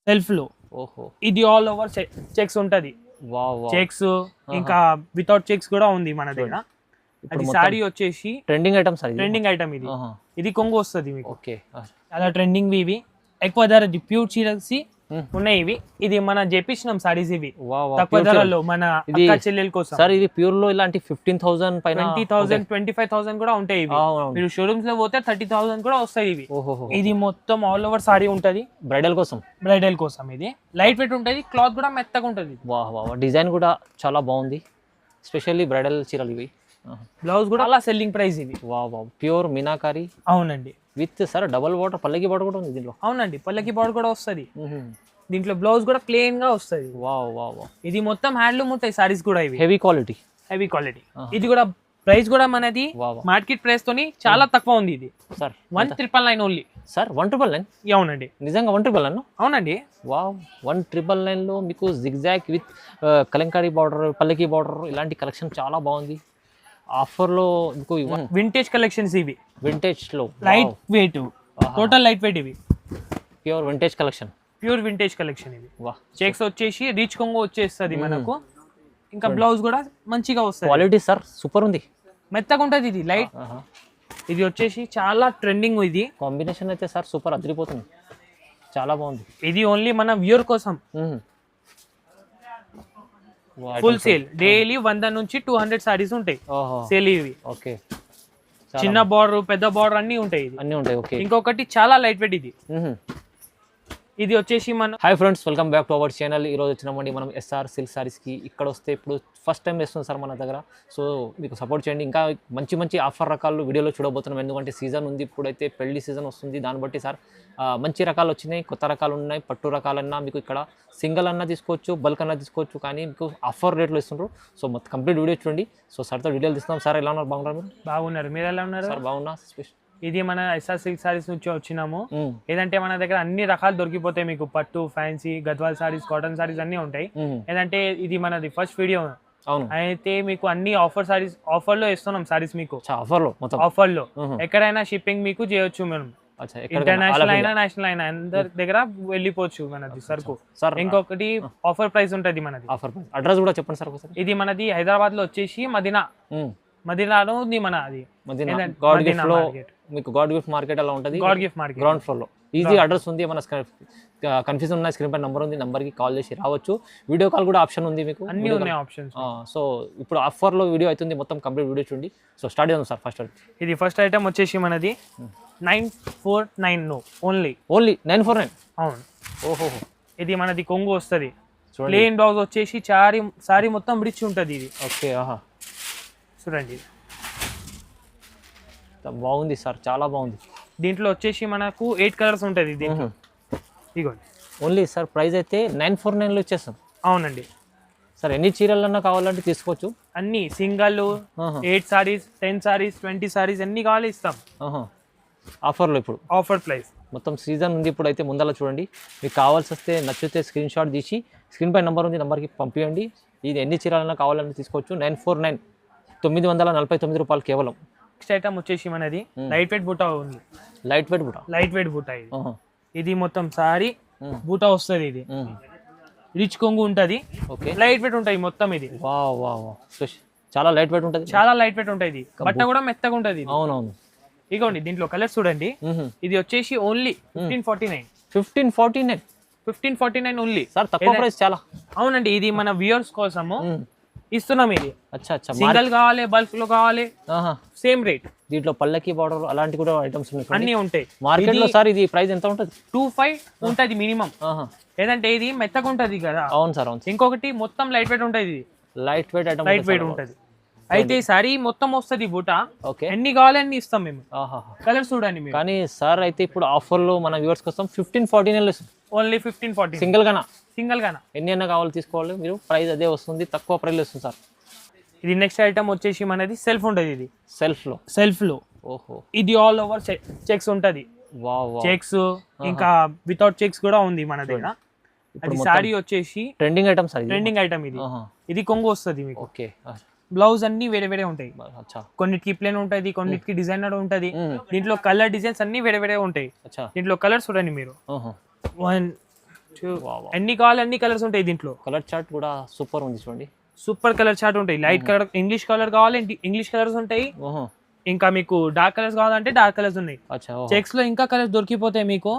Self లో. ఓహో, ఇది ఆల్ ఓవర్ చెక్స్ ఉంటది. Wow wow. చెక్స్ ఇంకా వితౌట్ చెక్స్ కూడా ఉంది మన దగ్గర. అది సారీ వచ్చేసి trending item sir, trending item ఇది. ఇది కొంగు వస్తుంది మీకు. ఓకే, చాలా ట్రెండింగ్ ఇవి. ఎక్కువ ధర ప్యూర్ చీరల్స్ ఉన్నాయి ఇవి. ఇది మన చేపించినాం సారీస్ ఇవి తక్కువ ధరలో మన అక్క చెల్లెల కోసం. సార్ ఇది ప్యూర్ లో ఇలాంటి 15,000 పైన 20,000 25,000 కూడా ఉంటాయి ఇవి. మీరు షోరూమ్స్ లో పోతే 30,000 కూడా వస్తాయి ఇవి. ఇది మొత్తం ఆల్ ఓవర్ సారీ ఉంటది బ్రైడల్ కోసం. బ్రైడల్ కోసం ఇది లైట్ వెయిట్ ఉంటది, క్లాత్ కూడా మెత్తగా ఉంటది. వాహ్ వాహ్, డిజైన్ కూడా చాలా బాగుంది, స్పెషల్లీ బ్రైడల్ చీరలు ఇవి. బ్లౌజ్ కూడా అలా సెల్లింగ్ ప్రైస్ ఇవి. Wow wow, pure meenakari. అవునండి. విత్ సార్ డబల్ బార్డర్, పల్లకి బార్డర్ కూడా ఉంది దీంట్లో. అవునండి, పల్లకి బార్డర్ కూడా వస్తుంది. దీంట్లో బ్లౌజ్ కూడా ప్లెయిన్ గా వస్తుంది. Wow wow wow. ఇది మొత్తం హ్యాండ్లూమ్ ఉంటాయి సారీస్ కూడా ఇవి. Heavy quality. Heavy quality. ఇది కూడా ప్రైస్ కూడా మనది మార్కెట్ ప్రైస్ తోని చాలా తక్కువ ఉంది. ఇది సార్ 1,999 ఓన్లీ. సార్ 1,999? అవునండి, నిజంగా 1,999? అవునండి. వావ్, 1,999 లో మీకు జిగ్జాగ్ విత్ కలంకారీ బార్డర్, పల్లకి బార్డర్ ఇలాంటి కలెక్షన్ చాలా బాగుంది. ఆఫర్ లో మీకు వింటేజ్ కలెక్షన్స్ ఇవి. వింటేజ్ లో light weight, total light weight ఇవి. Pure vintage collection. Pure vintage collection ఇవి. వాహ్, చెక్స్ వచ్చేసి రిచ్ కొంగు వచ్చేస్తుంది మనకు. ఇంకా బ్లౌజ్ కూడా మంచిగా వస్తుంది. క్వాలిటీ సార్ సూపర్ ఉంది, మెత్తగా ఉంటుంది ఇది. లైట్ ఇది వచ్చేసి చాలా ట్రెండింగ్. ఇది కాంబినేషన్ అయితే సార్ సూపర్, అదిరిపోతుంది, చాలా బాగుంది. ఇది ఓన్లీ మన వ్యూర్ కోసం. Full sale. డైలీ 100 నుంచి 200 సారీస్ ఉంటాయి సేల్ ఇవి. ఓకే, చిన్న బార్డర్ పెద్ద బార్డర్ అన్ని ఉంటాయి. అన్ని ఉంటాయి. ఓకే, ఇంకొకటి చాలా లైట్ వెయిట్ ఇది. ఇది వచ్చేసి మన hi friends, welcome back to our channel. ఈరోజు వచ్చినామండి మనం ఎస్ఆర్ సిల్క్ సారీస్కి. ఇక్కడ వస్తే ఇప్పుడు ఫస్ట్ టైం వేస్తుంది సార్ మన దగ్గర. సో మీకు సపోర్ట్ చేయండి. ఇంకా మంచి మంచి ఆఫర్ రకాలు వీడియోలో చూడబోతున్నాం, ఎందుకంటే సీజన్ ఉంది, ఇప్పుడైతే పెళ్లి సీజన్ వస్తుంది. దాన్ని బట్టి సార్ మంచి రకాలు వచ్చినాయి, కొత్త రకాలు ఉన్నాయి. పట్టు రకాలన్నా మీకు ఇక్కడ సింగిల్ అన్నా తీసుకోవచ్చు, బల్క్ అన్నా తీసుకోవచ్చు, కానీ మీకు ఆఫర్ రేట్లో ఇస్తున్నారు. సో మొత్తం కంప్లీట్ వీడియో చూడండి. సో సార్తో వీడియోలు తీస్తున్నాం. సార్ ఎలా ఉన్నారు? బాగున్నారు? మీరు బాగున్నారు, మీరు ఎలా ఉన్నారు? సార్ బాగున్నా. ఇది మన ఎస్ఆర్ సిల్క్ సారీస్ నుంచి వచ్చినాము. ఏదంటే మన దగ్గర అన్ని రకాలు దొరికిపోతాయి మీకు. పట్టు, ఫ్యాన్సీ, గద్వాల్ సారీస్, కాటన్ సారీస్ అన్ని ఉంటాయి. ఏదంటే ఇది మనది ఫస్ట్ వీడియో అయితే మీకు అన్ని ఆఫర్ సారీస్ ఆఫర్ లో ఇస్తున్నాం. సారీస్ మీకు ఆఫర్ లో ఎక్కడైనా షిప్పింగ్ మీకు చేయొచ్చు మనం. ఇంటర్నేషనల్ అయినా నేషనల్ అయినా అందరి దగ్గర వెళ్ళిపోవచ్చు మనది సరుకు. ఇంకొకటి ఆఫర్ ప్రైస్ ఉంటది మనది. అడ్రస్ కూడా చెప్పండి సార్. ఇది మనది హైదరాబాద్ లో వచ్చేసి మదీనాలో ఉంది మన. అది మీకు గాడ్ గిఫ్ట్ మార్కెట్ అలా ఉంటుంది. God gift market ground floor లో ఈజీ అడ్రస్ ఉంది. మన కన్ఫ్యూజన్ ఉన్న స్క్రీన్ పై నంబర్ ఉంది, నంబర్ కి కాల్ చేసి రావచ్చు. వీడియో కాల్ కూడా ఆప్షన్ ఉంది మీకు, అన్ని ఉన్నాయి ఆప్షన్స్. సో ఇప్పుడు ఆఫర్ లో వీడియో అవుతుంది, మొత్తం కంప్లీట్ వీడియో చూడండి. సో స్టార్ట్ చేద్దాం సార్. ఫస్ట్ ఇది ఫస్ట్ ఐటమ్ వచ్చేసి మనది 949 ఓన్లీ 949. అవును. ఓహో, ఇది మనది కొంగు వస్తుంది. ప్లెయిన్ బ్లౌజ్ వచ్చేసి సారీ మొత్తం రిచ్ ఉంటుంది ఇది. ఓకే, చూడండి బాగుంది సార్, చాలా బాగుంది. దీంట్లో వచ్చేసి మనకు 8 కలర్స్ ఉంటుంది దీంట్లో. ఇదిగోండి. ఓన్లీ సార్ ప్రైస్ అయితే 949 లో ఇచ్చేస్తాం. అవునండి సార్, ఎన్ని చీరలన్నా కావాలంటే తీసుకోవచ్చు. అన్ని సింగల్ 8 సారీస్, 10 సారీస్, 20 సారీస్ ఎన్ని కావాలి ఇస్తాం ఆఫర్లో. ఇప్పుడు ఆఫర్ ప్రైస్ మొత్తం సీజన్ ఉంది ఇప్పుడు. అయితే ముందర చూడండి, మీకు కావాల్సి వస్తే నచ్చితే స్క్రీన్ షాట్ తీసి స్క్రీన్ పై నెంబర్ ఉంది, నెంబర్కి పంపించండి. ఇది ఎన్ని చీరలన్నా కావాలంటే తీసుకోవచ్చు. 949, 949 రూపాయలు కేవలం. నెక్స్ట్ ఐటమ్ వచ్చేసి మనది లైట్ వెయిట్ బూటా ఉంది. లైట్ వెయిట్ బూటా ఇది మొత్తం సారీ బూటా వస్తుంది. ఇది రిచ్ కొంగు ఉంటది. ఓకే, లైట్ వెయిట్ ఉంటాయి మొత్తం. ఇది చాలా లైట్ వెయిట్ ఉంటుంది. చాలా లైట్ వెయిట్ ఉంటుంది. బట్ట కూడా మెత్తగా ఉంటది. అవునవును. ఇగోండి దీంట్లో కలర్స్ చూడండి. ఇది వచ్చేసి ఓన్లీ 1549 ఓన్లీ. సార్ తక్కువ ప్రైస్ చాలా. అవునండి, ఇది మన వ్యూయర్స్ కోసము ఇస్తున్నాం. ఇది అచ్చా సింగిల్ కావాలి, బల్క్ లో కావాలి, సేమ్ రేట్. దీంట్లో పల్లకి బార్డర్ అలాంటి కూడా ఐటమ్స్ అన్ని ఉంటాయి మార్కెట్ లో. సార్ ఇది ప్రైస్ ఎంత ఉంటుంది? 25 ఉంటది మినిమం. ఏదంటే ఇది మెత్తగా ఉంటది కదా. అవును సార్, అవును. ఇంకొకటి మొత్తం లైట్ వెయిట్ ఉంటది. Light weight item, light weight ఉంటది. అయితే ఈ సారీ మొత్తం వస్తుంది బూటా. ఓకే, ఎన్ని కావాలి అన్ని ఇస్తాం మేము. కలర్స్ చూడండి మీరు. కానీ సార్ అయితే ఇప్పుడు ఆఫర్ లో మన వ్యూవర్స్ కోసం 1549 ఓన్లీ 1549 సింగిల్ గానా ఎన్ని అన్నా కావాలి తీసుకోవాలి మీరు. ప్రైస్ అదే వస్తుంది, తక్కువ ప్రైస్ వస్తుంది సార్. ఇది నెక్స్ట్ ఐటమ్ వచ్చేసి మనది సెల్ఫ్ ఉంటది. ఇది సెల్ఫ్ లో. ఓహో, ఇది ఆల్ ఓవర్ చెక్స్ ఉంటది. చెక్స్ ఇంకా వితౌట్ చెక్స్ కూడా ఉంది మన దగ్గర. అది సారీ వచ్చేసి trending item sir. Trending item ఇది. ఇది కొంగు వస్తుంది మీకు. ఓకే, బ్లౌజ్ అన్ని వేరే వేరే ఉంటాయి. కొన్నిటికి ప్లేన్ ఉంటది, కొన్నిటికి డిజైనర్ ఉంటది. దీంట్లో కలర్ డిజైన్స్ అన్ని వేరే వేరే ఉంటాయి. దీంట్లో కలర్స్ చూడండి మీరు. 1 ఎన్ని కావాలి అన్ని కలర్స్ ఉంటాయి దీంట్లో. కలర్ చార్ట్ కూడా సూపర్ ఉంది చూడండి. సూపర్ కలర్ చార్ట్ ఉంటాయి. లైట్ కలర్ ఇంగ్లీష్ కలర్ కావాలి ఇంగ్లీష్ కలర్స్ ఉంటాయి. ఇంకా మీకు డార్క్ కలర్స్ కావాలంటే డార్క్ కలర్స్ ఉన్నాయి. చెక్స్ లో ఇంకా కలర్స్ దొరికిపోతాయి మీకు.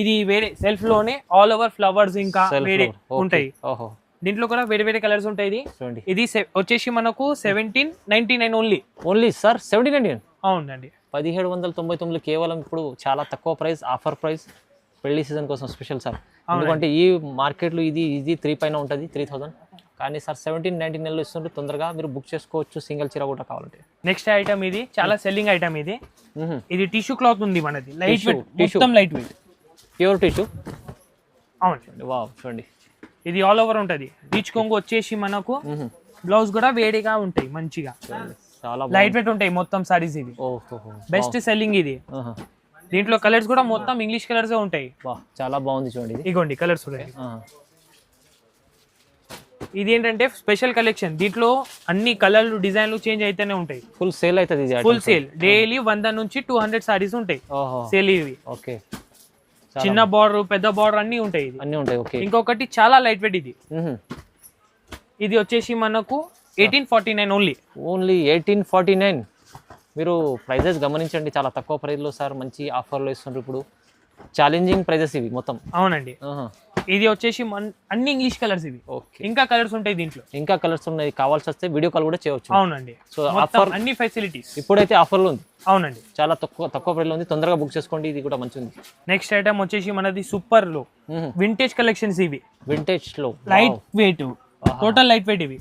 ఇది వేరే సెల్ఫ్ లోనే ఆల్ ఓవర్ ఫ్లవర్స్ ఇంకా వేరే ఉంటాయి. దీంట్లో కూడా వేరే వేరే కలర్స్ ఉంటాయి. ఇది వచ్చేసి మనకు 1799 ఓన్లీ సార్. 1799 అవునండి. 1799 కేవలం. ఇప్పుడు చాలా తక్కువ ప్రైస్, ఆఫర్ ప్రైస్ పెళ్లి సీజన్ కోసం స్పెషల్ సార్. ఎందుకంటే ఈ మార్కెట్లో ఇది 3 పైన ఉంటుంది, 3000. కానీ సార్ 1799 ఇస్తుంటే తొందరగా మీరు బుక్ చేసుకోవచ్చు సింగిల్ చీర కూడా కావాలంటే. నెక్స్ట్ ఐటమ్ ఇది చాలా సెల్లింగ్ ఐటమ్. ఇది టిష్యూ క్లాత్ ఉంది మనది. లైట్ వెయిట్, మొత్తం లైట్ వెయిట్, ప్యూర్ టిష్యూ. అవునండి. వావ్ చూడండి. ఇది ఆల్ ఓవర్ ఉంటుంది. రిచ్ కొంగు వచ్చేసి మనకు బ్లౌజ్ కూడా వేడిగా ఉంటాయి మంచిగా. చాలా లైట్ వెయిట్ ఉంటాయి మొత్తం సారీస్. ఇది బెస్ట్ సెల్లింగ్ ఇది. దీంట్లో కలర్స్ కూడా మొత్తం ఇంగ్లీష్ కలర్స్ ఉంటాయి. చాలా బాగుంది చూడండి. ఇగోండి కలర్స్ ఉంటాయి. ఇది ఏంటంటే స్పెషల్ కలెక్షన్. దీంట్లో అన్ని కలర్లు డిజైన్లు చేంజ్ అయితేనే ఉంటాయి. ఫుల్ సేల్ అవుతుంది. Full sale. డైలీ 100 నుంచి 200 సారీస్ ఉంటాయి సేల్. ఇవి ఓకే. చిన్న బార్డర్, పెద్ద బార్డర్ అన్ని ఉంటాయి. అన్ని ఉంటాయి. ఓకే. ఇంకొకటి చాలా లైట్ వెయిట్. ఇది వచ్చేసి మనకు 1849 ఓన్లీ 1849. మీరు ప్రైజెస్ గమనించండి, చాలా తక్కువ ప్రైస్లో సార్ మంచి ఆఫర్లో ఇస్తున్నారు. ఇప్పుడు ఛాలెంజింగ్ ప్రైజెస్ ఇవి మొత్తం. అవునండి. ఇది వచ్చేసి అన్ని ఇంగ్లీష్ కలర్స్ ఇవి. ఇంకా కలర్స్ ఉంటాయి దీంట్లో. ఇంకా కలర్స్ ఉన్నాయి. కావాల్సి వస్తే వీడియో కాల్ కూడా చేయవచ్చు. అవునండి. సో ఆఫర్ అన్ని ఫెసిలిటీస్ ఇప్పుడైతే ఆఫర్లో ఉంది. అవునండి. చాలా తక్కువ ప్రైస్లో ఉంది. తొందరగా బుక్ చేసుకోండి. ఇది కూడా మంచి ఉంది. నెక్స్ట్ ఐటమ్ వచ్చేసి మనది సూపర్ లో వింటేజ్ కలెక్షన్స్. ఇవి వింటేజ్ లో light weight, total light weight. ఇవి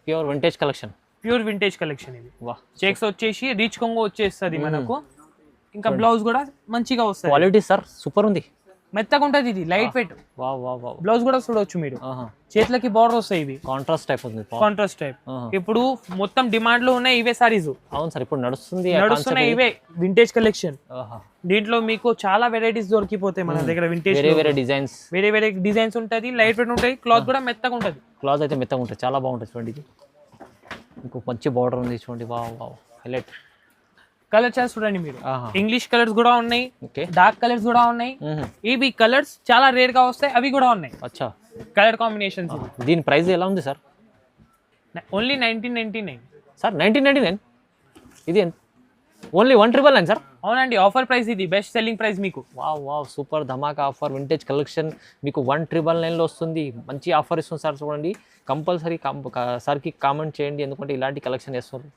pure vintage collection. Pure vintage collection. ఇవి చెక్స్ వచ్చేసి రిచ్ కొంగు వచ్చేస్తుంది మనకు. ఇంకా బ్లౌజ్ కూడా మంచిగా వస్తుంది. క్వాలిటీ సార్ సూపర్ ఉంది. మెత్తగా ఉంటుంది. ఇది లైట్ వెయిట్. బ్లౌజ్ కూడా చూడవచ్చు మీరు. చేతులకి బార్డర్ వస్తాయి. ఇవి కాంట్రాస్ట్ టైప్ ఉంది. Contrast type. ఇప్పుడు మొత్తం డిమాండ్ లో ఉన్నాయి ఇవే సారీస్. అవును సార్. ఇప్పుడు నడుస్తున్నాయి ఇవే వింటేజ్ కలెక్షన్. దీంట్లో మీకు చాలా వెరైటీస్ దొరికిపోతాయి మన దగ్గర. వింటేజ్ వేరే డిజైన్స్, వేరే డిజైన్స్ ఉంటుంది. లైట్ వెయిట్ ఉంటాయి. క్లాత్ కూడా మెత్తగా ఉంటుంది. క్లాత్ అయితే మెత్తగా ఉంటుంది. చాలా బాగుంటుంది చూడండి. ఇది ఇంకో మంచి బార్డర్ ఉంది చూడండి. Wow highlight. కలర్ చార్ట్ చూడండి మీరు. ఇంగ్లీష్ కలర్స్ కూడా ఉన్నాయి, డార్క్ కలర్స్ కూడా ఉన్నాయి. ఇవి కలర్స్ చాలా రేర్ గా వస్తాయి. అవి కూడా ఉన్నాయి. అచ్చా. Colour combinations. దీని ప్రైస్ ఎలా ఉంది సార్? Only 1999 sir. 1999. ఇది ఓన్లీ 1999 సార్. అవునండి. Offer price. ఇది బెస్ట్ సెల్లింగ్ ప్రైస్ మీకు. వావ్ సూపర్ ధమాకా ఆఫర్. వింటేజ్ కలెక్షన్ మీకు 1999 వస్తుంది. మంచి ఆఫర్ ఇస్తుంది సార్. చూడండి, కంపల్సరీ సార్కి కామెంట్ చేయండి, ఎందుకంటే ఇలాంటి కలెక్షన్ చేస్తుంది.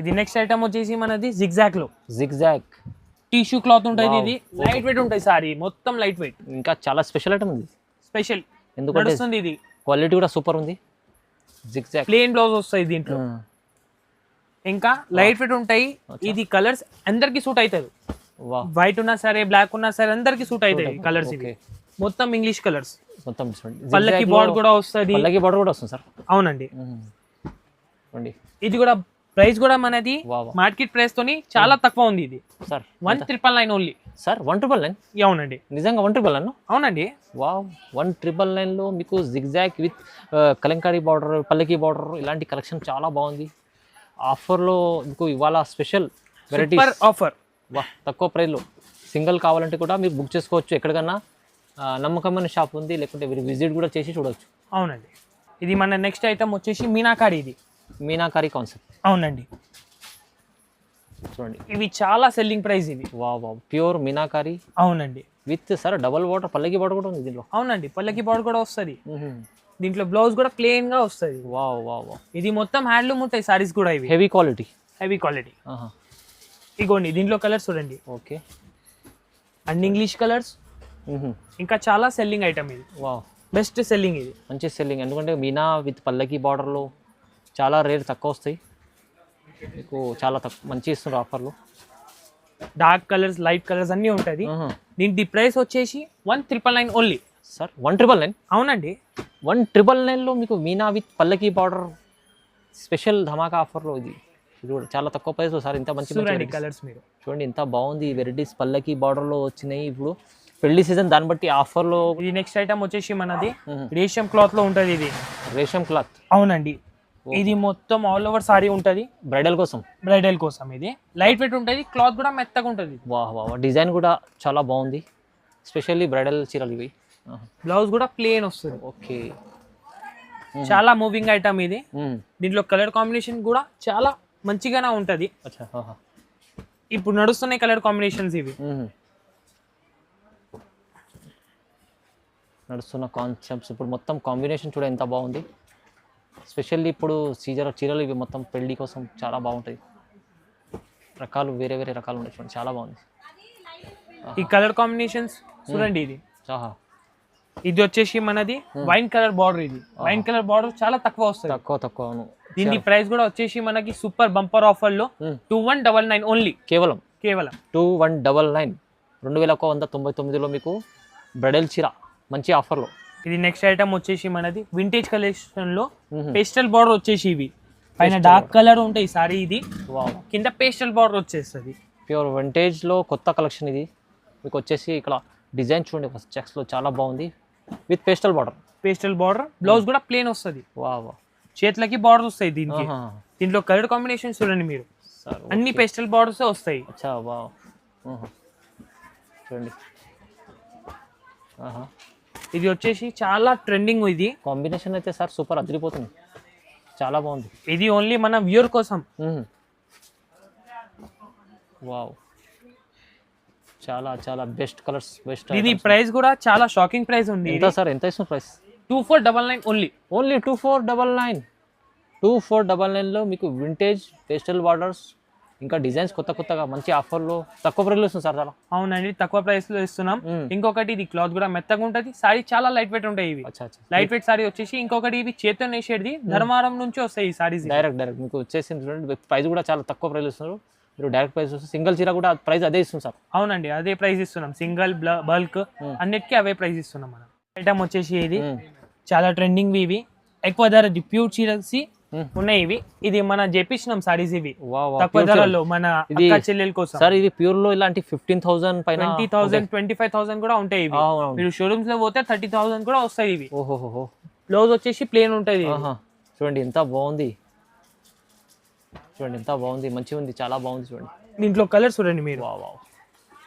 ఇది నెక్స్ట్ ఐటమ్ వచ్చేసి మనది జిగ్జాగ్ లో. జిగ్జాగ్ టిష్యూ క్లాత్ ఉంటుంది. ఇది లైట్ వెయిట్ ఉంటుంది సారీ, మొత్తం లైట్ వెయిట్. ఇంకా చాలా స్పెషల్ ఐటమ్ ఉంది. స్పెషల్ ఎందుకంటే ఇది క్వాలిటీ కూడా సూపర్ ఉంది. జిగ్జాగ్ ప్లెయిన్ బ్లౌజ్ వస్తాయి దీంట్లో. ఇంకా లైట్ వెయిట్ ఉంటాయి. ఇది కలర్స్ అందరికి సూట్ అవుతుంది. వైట్ ఉన్నా సరే, బ్లాక్ ఉన్నా సరే, అందరికి సూట్ అవుతాయి కలర్స్. ఇవి మొత్తం ఇంగ్లీష్ కలర్స్. మొత్తం పల్లకి బార్డర్ కూడా వస్తుంది. పల్లకి బార్డర్ కూడా వస్తుంది సార్. అవునండి. ఇది కూడా ప్రైస్ కూడా మనది మార్కెట్ ప్రైస్ తోని చాలా తక్కువ ఉంది. ఇది సార్ 1999 ఓన్లీ. సార్ 1999. అవునండి. నిజంగా 1999. అవునండి. వావ్ 1999 లో మీకు జిగ్జాగ్ విత్ కలంకారీ బార్డర్, పల్లకి బార్డర్ ఇలాంటి కలెక్షన్ చాలా బాగుంది. ఆఫర్లో మీకు ఇవాళ స్పెషల్ వెరైటీస్ ఆఫర్. తక్కువ ప్రైస్లో సింగిల్ కావాలంటే కూడా మీరు బుక్ చేసుకోవచ్చు. ఎక్కడికన్నా నమ్మకమైన షాప్ ఉంది, లేకుంటే మీరు విజిట్ కూడా చేసి చూడవచ్చు. అవునండి. ఇది మన నెక్స్ట్ ఐటమ్ వచ్చేసి మీనాకారి. ఇది మీనాకారి కాన్సెప్ట్. అవునండి. చూడండి, ఇవి చాలా సెల్లింగ్ ప్రైస్. ఇవి వావ్ ప్యూర్ మీనాకారి. అవునండి. విత్ సార్ డబల్ బార్డర్, పల్లకి బార్డర్ కూడా ఉంది దీంట్లో. అవునండి. పల్లకి బార్డర్ కూడా వస్తుంది. దీంట్లో బ్లౌజ్ కూడా ప్లెయిన్ గా వస్తుంది. వావ్ ఇది మొత్తం హ్యాండ్లూమ్ ఉంటాయి సారీస్ కూడా. ఇవి హెవీ క్వాలిటీ. ఇగోండి దీంట్లో కలర్స్ చూడండి. ఓకే. And English colours. ఇంకా చాలా సెల్లింగ్ ఐటమ్ ఇది. Wow best selling. ఇది మంచి సెల్లింగ్. ఎందుకంటే మీనా విత్ పల్లకి బార్డర్లో చాలా రేట్ తక్కువ వస్తాయి. మీకు చాలా మంచి ఇస్తున్నారు ఆఫర్లు. డార్క్ కలర్స్, లైట్ కలర్స్ అన్నీ ఉంటుంది. దీని ప్రైస్ వచ్చేసి 1999 ఓన్లీ. సార్ 1999. అవునండి. 1999లో మీకు మీనా విత్ పల్లకి బార్డర్ స్పెషల్ ధమాకా ఆఫర్లో ఇది కూడా చాలా తక్కువ ప్రైస్లో సార్. ఇంత మంచి కలర్స్ మీరు చూడండి, ఇంత బాగుంది. వెరైటీస్ పల్లకి బార్డర్లో వచ్చినాయి. ఇప్పుడు పెళ్లి సీజన్, దాన్ని బట్టి ఆఫర్లో. ఇది నెక్స్ట్ ఐటమ్ వచ్చేసి మనది రేషం క్లాత్ లో ఉంటుంది. ఇది రేషం క్లాత్. అవునండి. ఇది మొత్తం ఆల్ ఓవర్ సారీ ఉంటుంది. బ్రైడల్ కోసం ఇది లైట్ వెయిట్ ఉంటుంది. క్లాత్ కూడా మెత్తగా ఉంటుంది. వాహ్ డిజైన్ కూడా చాలా బాగుంది. స్పెషల్లీ బ్రైడల్ చీరలు ఇవి. బ్లౌజ్ కూడా ప్లేన్ వస్తుంది. ఓకే, చాలా మూవింగ్ ఐటమ్ ఇది. దీంట్లో కలర్ కాంబినేషన్ కూడా చాలా మంచిగానే ఉంటది. ఇప్పుడు నడుస్తున్నాయి కలర్ కాంబినేషన్స్ ఇవి. నడుస్తున్న కాన్సెప్ట్స్ ఇప్పుడు మొత్తం కాంబినేషన్ చూడ ఎంత బాగుంది. స్పెషల్లీ ఇప్పుడు చీరలు ఇవి మొత్తం పెళ్లి కోసం చాలా బాగుంటాయి. రకాలు వేరే వేరే రకాలు ఉన్నాయి చూడండి, చాలా బాగుంది. ఈ కలర్ కాంబినేషన్స్ చూడండి. ఇది వచ్చేసి మనది వైన్ కలర్ బార్డర్. ఇది వైన్ కలర్ బార్డర్ చాలా తక్కువ వస్తుంది. తక్కువ. దీని ప్రైస్ కూడా వచ్చేసి మనకి సూపర్ బంపర్ ఆఫర్ లో 2199 ఓన్లీ. కేవలం 2199, 2199లో మీకు బ్రైడల్ చీర మంచి ఆఫర్ లో. ఇది నెక్స్ట్ ఐటమ్ వచ్చేసి మనది వింటేజ్ కలెక్షన్ లో పేస్టల్ బార్డర్ వచ్చేసి ఇవి పైన డార్క్ కలర్ ఉంటాయి సారీ. ఇది కింద పేస్టల్ బార్డర్ వచ్చేస్తుంది. ప్యూర్ వింటేజ్ లో కొత్త కలెక్షన్ ఇది. మీకు వచ్చేసి ఇక్కడ డిజైన్ చూడండి ఫస్ట్ చెక్స్ లో చాలా బాగుంది విత్ పేస్టల్ బార్డర్. బ్లౌజ్ కూడా ప్లేన్ వస్తుంది. చేతులకి బార్డర్ వస్తాయి దీనికి. దీంట్లో కలర్ కాంబినేషన్ చూడండి మీరు, అన్ని పేస్టల్ బార్డర్స్ వస్తాయి. చూడండి, ఇది వచ్చేసి చాలా ట్రెండింగ్. ఇది కాంబినేషన్ అయితే సార్ సూపర్ అదిరిపోతుంది, చాలా బాగుంది. ఇది ఓన్లీ మన వ్యూర్ కోసం. వావ్, చాలా చాలా బెస్ట్ కలర్స్, బెస్ట్. ఇది ప్రైస్ కూడా చాలా షాకింగ్ ప్రైస్ ఉంది. ఎంత సార్, ఎంత ఇస్తున్న ప్రైస్? 2499 ఓన్లీ. 2499లో మీకు వింటేజ్ పేస్టల్ బార్డర్స్ ఇంకా డిజైన్స్ కొత్తగా మంచి ఆఫర్లో తక్కువ ప్రైస్లో ఇస్తుంది సార్. చాలా అవునండి, తక్కువ ప్రైస్ లో ఇస్తున్నాం. ఇంకొకటి ఇది క్లాత్ కూడా మెత్తగా ఉంటది. సారీ చాలా లైట్ వెయిట్ ఉంటాయి ఇవి. లైట్ వెయిట్ సారీ వచ్చేసి. ఇంకొకటి ఇవి చేతితో నేసేది ధర్మారం నుంచి వస్తాయి ఈ సారీస్. డైరెక్ట్ మీకు వచ్చేసింది చూడండి. ప్రైస్ కూడా చాలా తక్కువ ప్రైస్ ఇస్తున్నారు. మీరు డైరెక్ట్ ప్రైస్ వస్తే సింగిల్ చీర కూడా ప్రైస్ అదే ఇస్తుంది సార్. అవునండి, అదే ప్రైస్ ఇస్తున్నాం. సింగిల్, బల్క్ అన్నిటికీ అవే ప్రైస్ ఇస్తున్నాం మనం. ఐటమ్ వచ్చేసి ఇది చాలా ట్రెండింగ్. ఇవి ఎక్కువ ధర ప్యూర్ చీరస్ ఉన్నాయి ఇవి. ఇది మన చేపించినాం సారీస్ ఇవి తక్కువ ధరలో మన అక్క చెల్లెల కోసం. సార్ ఇది ప్యూర్ లో ఇలాంటి 15,000 పైన 20,000 25,000 కూడా ఉంటాయి ఇవి. మీరు షోరూమ్స్ లో పోతే 30,000 కూడా వస్తాయి ఇవి. ఓహో, బ్లౌజ్ వచ్చేసి ప్లేన్ ఉంటుంది. చూడండి ఎంత బాగుంది, చూడండి ఎంత బాగుంది, మంచిగా ఉంది, చాలా బాగుంది. చూడండి దీంట్లో కలర్ చూడండి మీరు.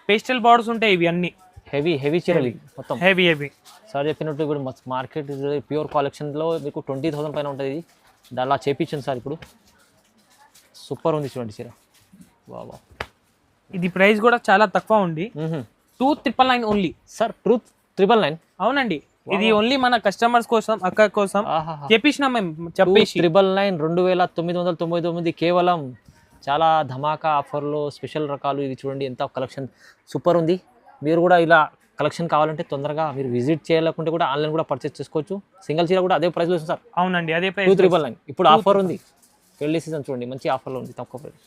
పేస్టల్ బార్డర్స్ ఉంటాయి ఇవి అన్ని. హెవీ చీరలు మొత్తం హెవీ. సార్ చెప్పినట్టు ఇప్పుడు మార్కెట్ ప్యూర్ కలెక్షన్ లో మీకు 20,000 పైన ఉంటుంది. అలా చేపించండి సార్. ఇప్పుడు సూపర్ ఉంది చూడండి చీర. ఇది ప్రైస్ కూడా చాలా తక్కువ ఉంది. 299 ఓన్లీ సార్. 299? అవునండి, ఇది ఓన్లీ మన కస్టమర్స్ కోసం, అక్క కోసం చేపించినాం మేము. చెప్పేసి 299, 2,999 కేవలం. చాలా ధమాకా ఆఫర్లో స్పెషల్ రకాలు. ఇది చూడండి ఎంత కలెక్షన్ సూపర్ ఉంది. మీరు కూడా ఇలా కలెక్షన్ కావాలంటే తొందరగా మీరు విజిట్ చేయాలనుకుంటే కూడా ఆన్లైన్ కూడా పర్చేస్ చేసుకోవచ్చు. సింగిల్ చీర కూడా అదే ప్రైస్లో వస్తుంది సార్. అవునండి, అదే ప్రైస్. 2,999 ఇప్పుడు ఆఫర్ ఉంది. పెళ్లి సీజన్ చూడండి, మంచి ఆఫర్లో ఉంది, తక్కువ ప్రైస్.